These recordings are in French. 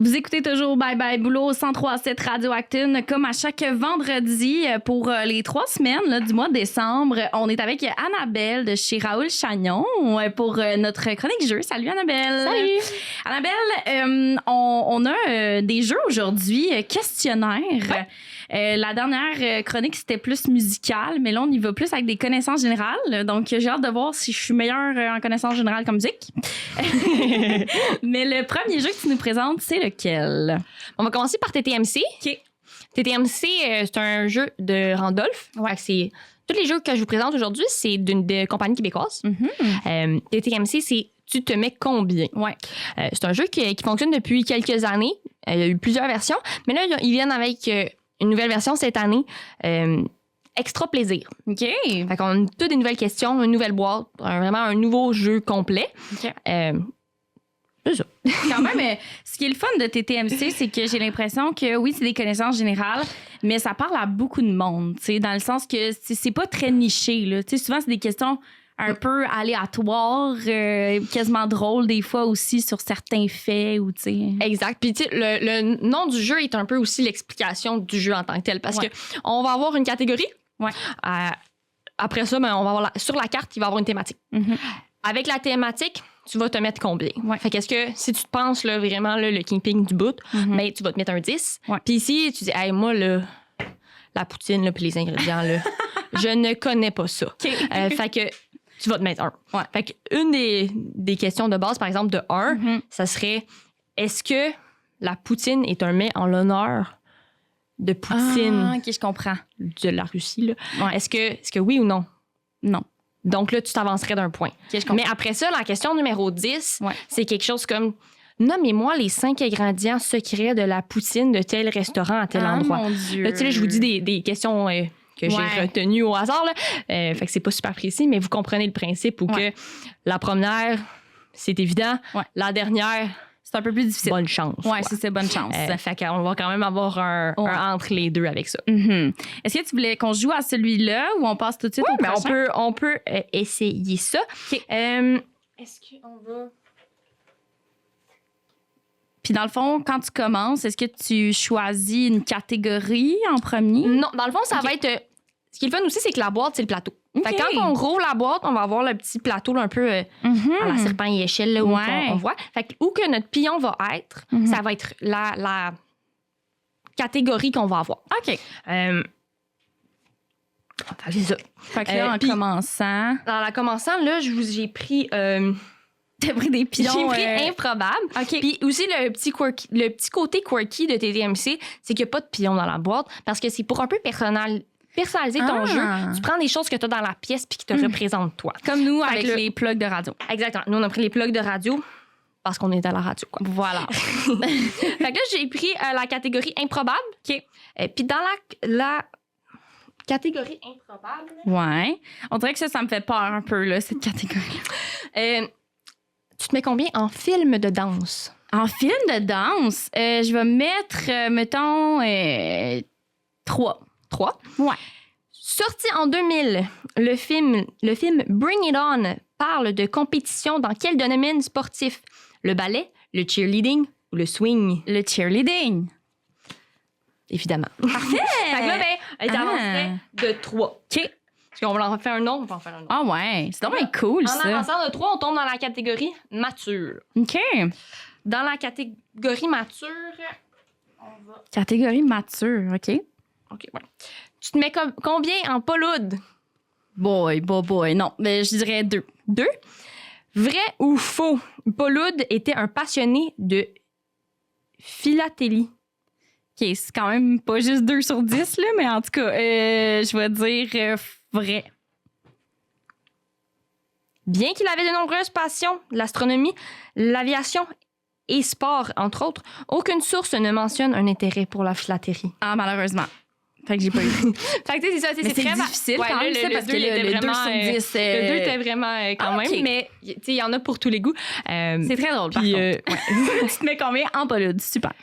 Vous écoutez toujours Bye Bye Boulot 103.7 Radio Acton, comme à chaque vendredi pour les 3 semaines là, du mois de décembre. On est avec Annabelle de chez Raoul Chagnon pour notre chronique jeu. Salut Annabelle! Salut! Annabelle, on a des jeux aujourd'hui, questionnaires. Ouais. La dernière chronique, c'était plus musical, mais là, on y va plus avec des connaissances générales. Donc, j'ai hâte de voir si je suis meilleure en connaissances générales qu'en musique. Mais le premier jeu que tu nous présentes, c'est lequel? On va commencer par TTMC. OK. TTMC, c'est un jeu de Randolph. Ouais. C'est tous les jeux que je vous présente aujourd'hui, c'est d'une compagnie québécoise. TTMC, c'est tu te mets combien? Ouais. C'est un jeu qui fonctionne depuis quelques années. Il y a eu plusieurs versions, mais là, ils viennent avec une nouvelle version cette année. Extra plaisir. OK. Fait qu'on a toutes des nouvelles questions, une nouvelle boîte, vraiment un nouveau jeu complet. OK. C'est ça. Quand même, ce qui est le fun de TTMC, c'est que j'ai l'impression que oui, c'est des connaissances générales, mais ça parle à beaucoup de monde, tu sais, dans le sens que c'est pas très niché, là. Tu sais, souvent, c'est des questions un peu aléatoires, quasiment drôles des fois aussi sur certains faits ou, tu sais. Exact. Puis, tu sais, le nom du jeu est un peu aussi l'explication du jeu en tant que tel, parce que on va avoir une catégorie. Ouais. Après ça, ben, on va avoir sur la carte, il va y avoir une thématique. Mm-hmm. Avec la thématique, tu vas te mettre combien? Ouais. Fait qu'est-ce que si tu te penses là, vraiment là, le kingping du bout, ben, tu vas te mettre un 10. Ouais. Puis ici, tu dis, hey, moi, là, la poutine, là, puis les ingrédients, là, je ne connais pas ça. OK. Fait que tu vas te mettre 1. Ouais. Fait qu'une des questions de base, par exemple, de 1, ça serait, est-ce que la poutine est un mets en l'honneur de Poutine Ah, OK, je comprends. de la Russie? Là? Ouais. Est-ce que oui ou non? Non. Donc là, tu t'avancerais d'un point. OK, je comprends. Mais après ça, la question numéro 10, Ouais. c'est quelque chose comme nommez-moi les 5 ingrédients secrets de la poutine de tel restaurant à tel endroit. Mon Dieu. Là, tu sais, là, je vous dis des questions que j'ai retenues au hasard. Là. Fait que c'est pas super précis, mais vous comprenez le principe où que la première, c'est évident. Ouais. La dernière, c'est un peu plus difficile. bonne chance. Ouais, quoi. c'est bonne chance. Fait qu'on va quand même avoir un entre les deux avec ça. Mhm. Est-ce que tu voulais qu'on joue à celui-là ou on passe tout de suite au Mais prochain? on peut essayer ça. OK. Est-ce qu'on va... Puis dans le fond, quand tu commences, est-ce que tu choisis une catégorie en premier? Non, dans le fond, ça OK. va être... ce qui est le fun aussi, c'est que la boîte, c'est le plateau. OK. Fait que quand on rouvre la boîte, on va avoir le petit plateau là, un peu à la serpent et échelle là, où on voit. Fait que où que notre pion va être, ça va être la catégorie qu'on va avoir. OK. Fait que c'est ça. Fait que là, en puis- commençant, Dans la commençant, là, j'ai pris... t'as pris des pions. j'ai pris improbable. OK. Puis aussi, le petit côté quirky de TTMC, c'est qu'il n'y a pas de pion dans la boîte parce que c'est pour un peu personnaliser ton jeu. Tu prends des choses que tu as dans la pièce puis qui te représentent toi. Comme nous, Fait avec que les plugs de radio. Exactement. Nous, on a pris les plugs de radio parce qu'on est à la radio, quoi. Voilà. Fait que là, j'ai pris la catégorie improbable. OK. Puis dans la catégorie improbable, Ouais. On dirait que ça me fait peur un peu, là, cette catégorie. tu te mets combien en film de danse? En film de danse, je vais mettre, mettons, 3. 3. Ouais. Sorti en 2000, le film Bring It On parle de compétition dans quel domaine sportif? Le ballet, le cheerleading ou le swing? Le cheerleading. Évidemment. Parfait! Fait que là, ben, elle avancerait de 3. OK. Parce qu'on va en faire un autre, on va en faire un autre. Ah ouais, c'est vraiment cool, En ça. avançant de 3, on tombe dans la catégorie mature. OK. Dans la catégorie mature, on va... Catégorie mature, OK. OK, ouais. Tu te mets combien en Paulude? Boy. Non, mais je dirais 2. 2. Vrai ou faux? Paulude était un passionné de philatélie. OK, c'est quand même pas juste 2 sur 10, là, mais en tout cas, je vais dire vrai. Bien qu'il avait de nombreuses passions, l'astronomie, l'aviation et sport, entre autres, aucune source ne mentionne un intérêt pour la philatérie. Ah, malheureusement. Fait que j'ai pas eu. Fait que tu sais, c'est ça. Mais c'est très difficile quand même, ça, parce que le 2 sur 10... Le 2 était vraiment quand OK. même, mais tu sais, il y en a pour tous les goûts. C'est très drôle, par Puis, contre. Tu te mets combien en Paulude? Super.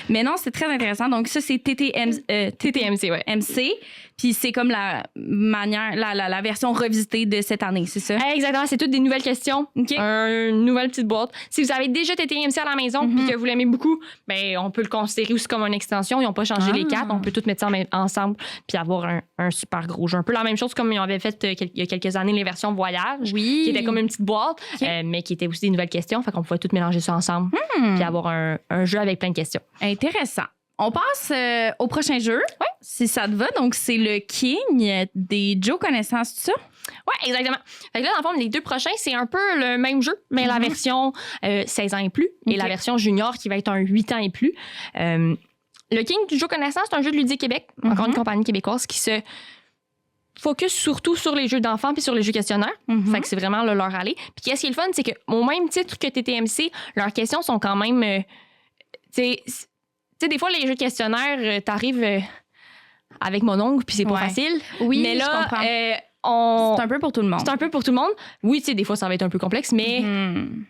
Mais non, c'est très intéressant. Donc ça, c'est TTMC. TTMC, ouais. MC. Puis c'est comme la manière, la version revisitée de cette année, c'est ça? Exactement, c'est toutes des nouvelles questions. OK. Une nouvelle petite boîte. Si vous avez déjà TTMC à la maison puis que vous l'aimez beaucoup, ben on peut le considérer aussi comme une extension. Ils n'ont pas changé les 4. On peut tout mettre ça ensemble puis avoir un super gros jeu. Un peu la même chose comme ils avaient fait il y a quelques années les versions voyage, qui était comme une petite boîte, mais qui était aussi des nouvelles questions. Fait qu'on pouvait tout mélanger ça ensemble puis avoir un jeu avec plein de questions. Intéressant. On passe au prochain jeu, si ça te va. Donc, c'est le King des Joe Connaissance, c'est ça? Oui, exactement. Fait que là, dans le fond, les 2 prochains, c'est un peu le même jeu, mais la version 16 ans et plus et la version junior qui va être un 8 ans et plus. Le King du Joe Connaissance, c'est un jeu de Ludique Québec, encore une compagnie québécoise qui se focus surtout sur les jeux d'enfants puis sur les jeux questionnaires. Fait que c'est vraiment leur aller. Puis qu'est-ce qui est le fun, c'est qu'au même titre que TTMC, leurs questions sont quand même... tu sais, des fois, les jeux questionnaires, t'arrives avec mon ongle, puis c'est pas facile. Oui, mais là, je comprends. C'est un peu pour tout le monde. C'est un peu pour tout le monde. Oui, tu sais, des fois, ça va être un peu complexe, mais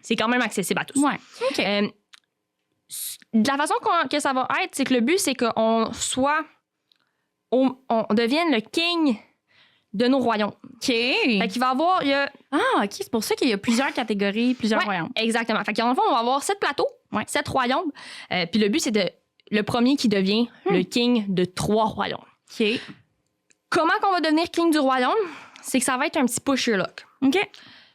c'est quand même accessible à tous. Ouais. OK. De la façon que ça va être, c'est que le but, c'est qu'on on devienne le king de nos royaumes. OK. Fait qu'il va avoir... Ah, OK. C'est pour ça qu'il y a plusieurs catégories, plusieurs royaumes. Exactement. Fait qu'en fond, on va avoir 7 plateaux, 7 royaumes. Puis le but, c'est le premier qui devient le king de 3 royaumes. OK. Comment qu'on va devenir king du royaume? C'est que ça va être un petit push your luck. OK.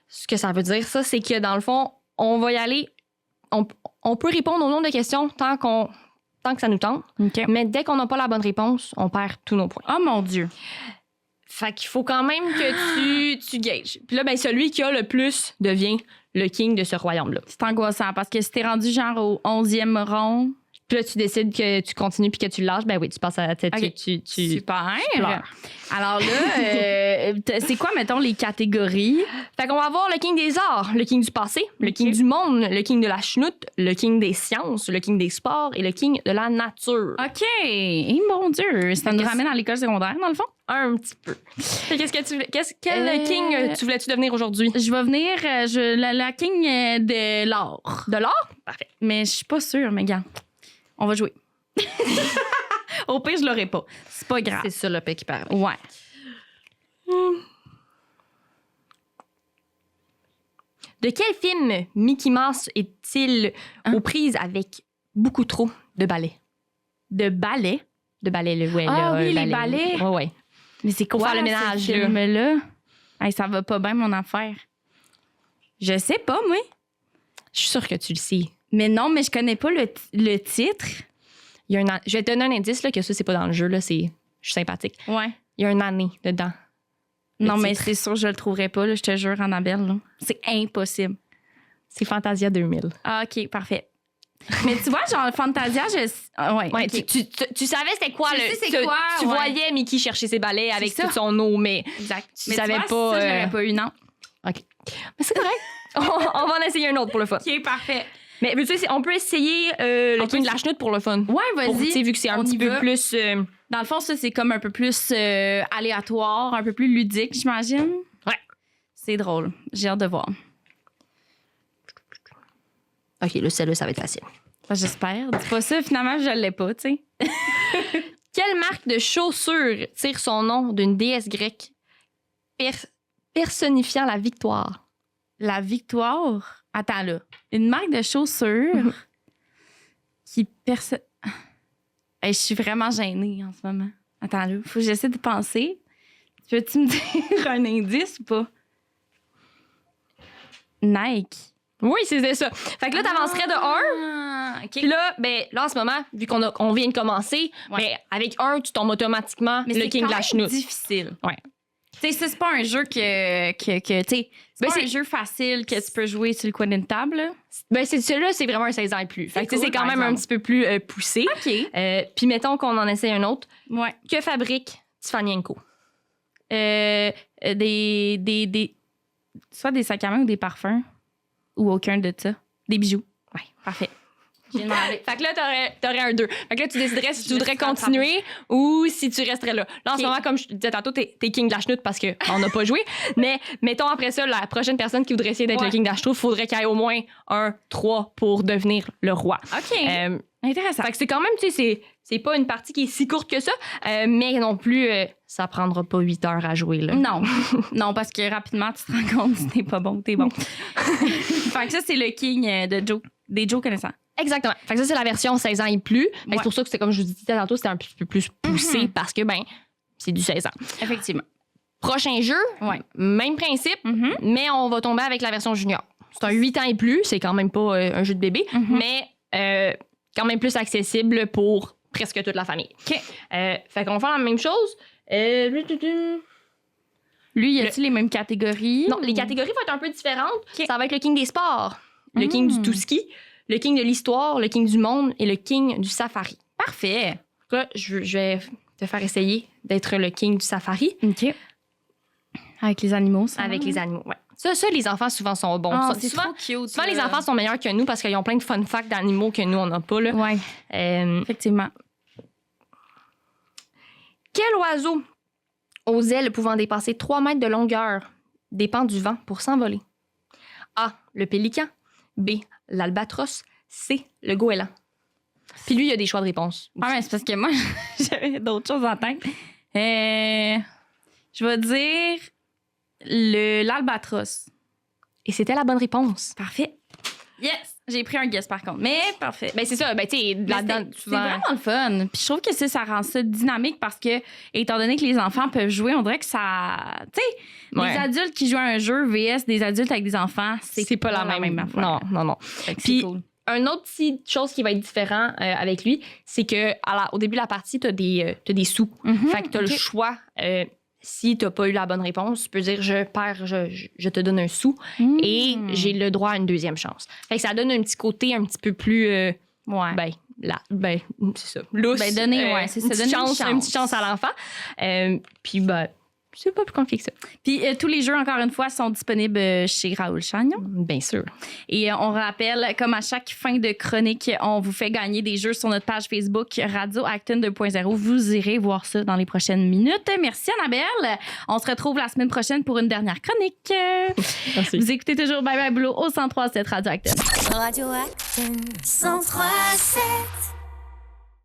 Ce que ça veut dire, ça, c'est que dans le fond, on va y aller... On peut répondre au nombre de questions tant que ça nous tente. OK. Mais dès qu'on n'a pas la bonne réponse, on perd tous nos points. Oh mon Dieu. Fait qu'il faut quand même que tu gages. Puis là, ben, celui qui a le plus devient le king de ce royaume-là. C'est angoissant parce que si t'es rendu genre au 11e rond... Puis là, tu décides que tu continues puis que tu le lâches, ben oui, tu passes à la tête. Okay. Tu Super. pleures. Alors là, c'est quoi, mettons, les catégories? Fait qu'on va avoir le king des arts, le king du passé, le king du monde, le king de la chenoute, le king des sciences, le king des sports et le king de la nature. OK. Et mon Dieu, ça nous ramène à l'école secondaire, dans le fond? Un petit peu. Quel king tu voulais-tu devenir aujourd'hui? Je vais venir la king de l'art. De l'art? Parfait. Mais je suis pas sûre, mais gars, on va jouer. Au pire, je l'aurai pas. C'est pas grave. C'est ça le paix qui parle. Ouais. De quel film Mickey Mouse est-il aux prises avec beaucoup trop de balais? De balais? De balais, le ouais. Ah oui, les balais. Ouais, ouais. Mais c'est quoi faire le ménage, ce film-là? Hey, ça va pas bien, mon affaire. Je sais pas, moi. Je suis sûre que tu le sais. Mais non, mais je connais pas le titre. Il y a je vais te donner un indice, là, que ça, c'est pas dans le jeu. Là, je suis sympathique. Ouais. Il y a une année dedans. Non, mais c'est sûr, je le trouverai pas, là, je te jure, Annabelle. Là. C'est impossible. C'est Fantasia 2000. Ah, OK, parfait. Mais tu vois, genre, Fantasia, ouais, okay. Tu savais c'était quoi tu voyais Mickey chercher ses balais avec tout son eau, mais exact. Tu savais pas. Ça, je l'aurais pas eu, non. OK. Mais c'est correct. on va en essayer un autre pour le fun. OK, parfait. Mais tu sais, on peut essayer le king de la chenoute pour le fun. Ouais, vas-y. Vu que c'est un petit peu plus... Dans le fond, ça, c'est comme un peu plus aléatoire, un peu plus ludique, j'imagine. Ouais. C'est drôle. J'ai hâte de voir. OK, là, celle-là, ça va être facile. J'espère. Dis pas ça, finalement, je l'ai pas, tu sais. Quelle marque de chaussures tire son nom d'une déesse grecque personnifiant la victoire? La victoire? Attends, là. Une marque de chaussures qui je suis vraiment gênée en ce moment. Attends, là. Faut que j'essaie de penser. Peux-tu me dire un indice ou pas? Nike. Oui, c'est ça. Fait que là, t'avancerais de 1. OK. Puis là, en ce moment, vu qu'on vient de commencer, avec 1, tu tombes automatiquement le king de la chenoute. C'est difficile. Ouais. Tu sais, c'est pas un jeu tu sais, c'est pas un jeu facile que tu peux jouer sur le coin d'une table. Là. Ben, celui-là, c'est vraiment un 16 ans et plus. Fait que c'est quand même un petit peu plus poussé. OK. Puis mettons qu'on en essaye un autre. Ouais. Que fabrique Tiffany & Co? Soit des sacs à main ou des parfums. Ou aucun de ça. Des bijoux. Ouais, parfait. J'ai demandé. Fait que là, t'aurais un 2. Fait que là, tu déciderais si tu voudrais continuer ou si tu resterais là. Là, en ce moment, comme je te disais tantôt, t'es king de la chenoute parce qu'on n'a pas joué. Mais mettons après ça, la prochaine personne qui voudrait essayer d'être le king de la chenoute, il faudrait qu'il y ait au moins un 3 pour devenir le roi. OK. Intéressant. Fait que c'est quand même, tu sais, c'est pas une partie qui est si courte que ça, mais non plus, ça prendra pas 8 heures à jouer, là. Non. Non, parce que rapidement, tu te rends compte si t'es pas bon, t'es bon. Fait que ça, c'est le king des Joe connaissants. Exactement. Fait que ça, c'est la version 16 ans et plus. C'est pour ça que c'était, comme je vous disais tantôt, c'était un petit peu plus poussé parce que, c'est du 16 ans. Effectivement. Prochain jeu, même principe, mais on va tomber avec la version junior. C'est un 8 ans et plus, c'est quand même pas un jeu de bébé, mais quand même plus accessible pour presque toute la famille. OK. Fait qu'on va faire la même chose. Lui, y a-t-il les mêmes catégories? Non, les catégories vont être un peu différentes. Ça va être le king des sports, le king du tout-ski, le king de l'histoire, le king du monde et le king du safari. Parfait. Là, je vais te faire essayer d'être le king du safari. OK. Avec les animaux, ça? Avec les animaux, ouais. Ça, les enfants, souvent, sont bons. C'est souvent, trop cute. Souvent, les enfants sont meilleurs que nous parce qu'ils ont plein de fun facts d'animaux que nous, on n'a pas. Là. Oui, effectivement. Quel oiseau aux ailes pouvant dépasser 3 mètres de longueur dépend du vent pour s'envoler? A, le pélican. B, l'albatros. C, le goéland. Puis lui, il y a des choix de réponse. Ah, mais c'est parce que moi, j'avais d'autres choses en tête. Je vais dire l'albatros. Et c'était la bonne réponse. Parfait. Yes! J'ai pris un guess par contre. Mais parfait. Ben c'est ça. Ben tu sais, là-dedans, c'est vraiment le fun. Puis je trouve que ça rend ça dynamique parce que, étant donné que les enfants peuvent jouer, on dirait que ça. Tu sais, des adultes qui jouent à un jeu VS des adultes avec des enfants, c'est pas la même affaire. Non. Puis, cool. Un autre petite chose qui va être différent avec lui, c'est que au début de la partie, t'as des sous. Fait que t'as le choix. Si t'as pas eu la bonne réponse, tu peux dire je perds, je te donne un sou et j'ai le droit à une deuxième chance. Fait que ça donne un petit côté un petit peu plus c'est ça. Lousse. Ben donner c'est ça, une petite chance à l'enfant. Puis c'est pas plus compliqué que ça. Puis tous les jeux, encore une fois, sont disponibles chez Raoul Chagnon. Bien sûr. Et on rappelle, comme à chaque fin de chronique, on vous fait gagner des jeux sur notre page Facebook Radio Acton 2.0. Vous irez voir ça dans les prochaines minutes. Merci Annabelle. On se retrouve la semaine prochaine pour une dernière chronique. Merci. Vous écoutez toujours Bye Bye Boulot au 103.7 Radio Acton. Radio Acton 103.7.